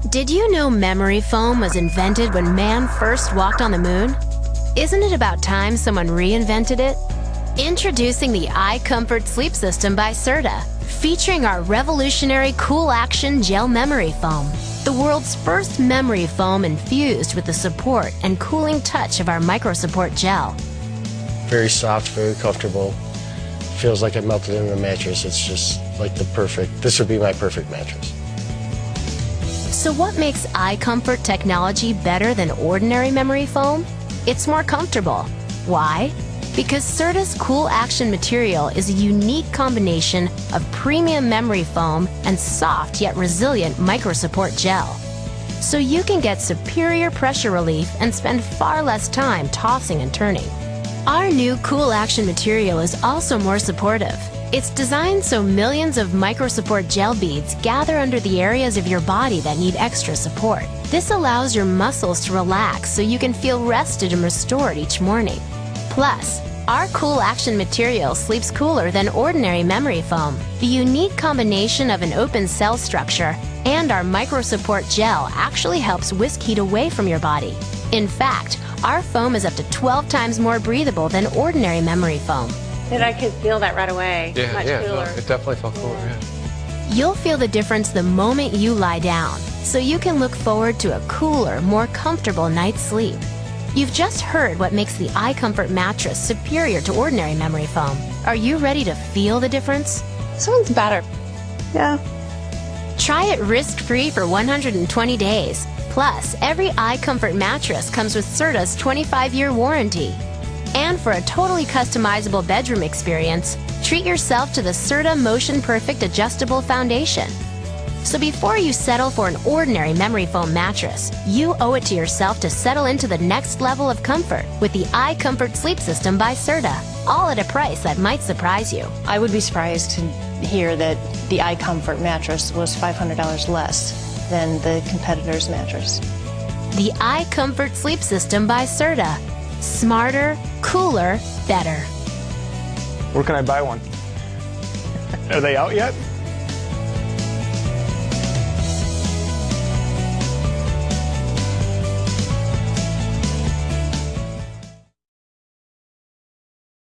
Did you know memory foam was invented when man first walked on the moon? Isn't it about time someone reinvented it? Introducing the iComfort Sleep System by Serta, featuring our revolutionary Cool Action Gel Memory Foam, the world's first memory foam infused with the support and cooling touch of our MicroSupport gel. Very soft, very comfortable. Feels like it melted into the mattress. It's just like this would be my perfect mattress. So what makes iComfort technology better than ordinary memory foam? It's more comfortable. Why? Because Serta's Cool Action material is a unique combination of premium memory foam and soft yet resilient MicroSupport gel. So you can get superior pressure relief and spend far less time tossing and turning. Our new Cool Action material is also more supportive. It's designed so millions of MicroSupport gel beads gather under the areas of your body that need extra support. This allows your muscles to relax so you can feel rested and restored each morning. Plus, our Cool Action material sleeps cooler than ordinary memory foam. The unique combination of an open cell structure and our MicroSupport gel actually helps whisk heat away from your body. In fact, our foam is up to 12 times more breathable than ordinary memory foam. And I could feel that right away. Much cooler. No, it definitely felt cooler, yeah. You'll feel the difference the moment you lie down, so you can look forward to a cooler, more comfortable night's sleep. You've just heard what makes the iComfort mattress superior to ordinary memory foam. Are you ready to feel the difference? This one's better. Yeah. Try it risk-free for 120 days. Plus, every iComfort mattress comes with Serta's 25-year warranty. And for a totally customizable bedroom experience, treat yourself to the Serta Motion Perfect Adjustable Foundation. So before you settle for an ordinary memory foam mattress, you owe it to yourself to settle into the next level of comfort with the iComfort Sleep System by Serta, all at a price that might surprise you. I would be surprised to hear that the iComfort mattress was $500 less than the competitor's mattress. The iComfort Sleep System by Serta. Smarter, cooler, better. Where can I buy one? Are they out yet?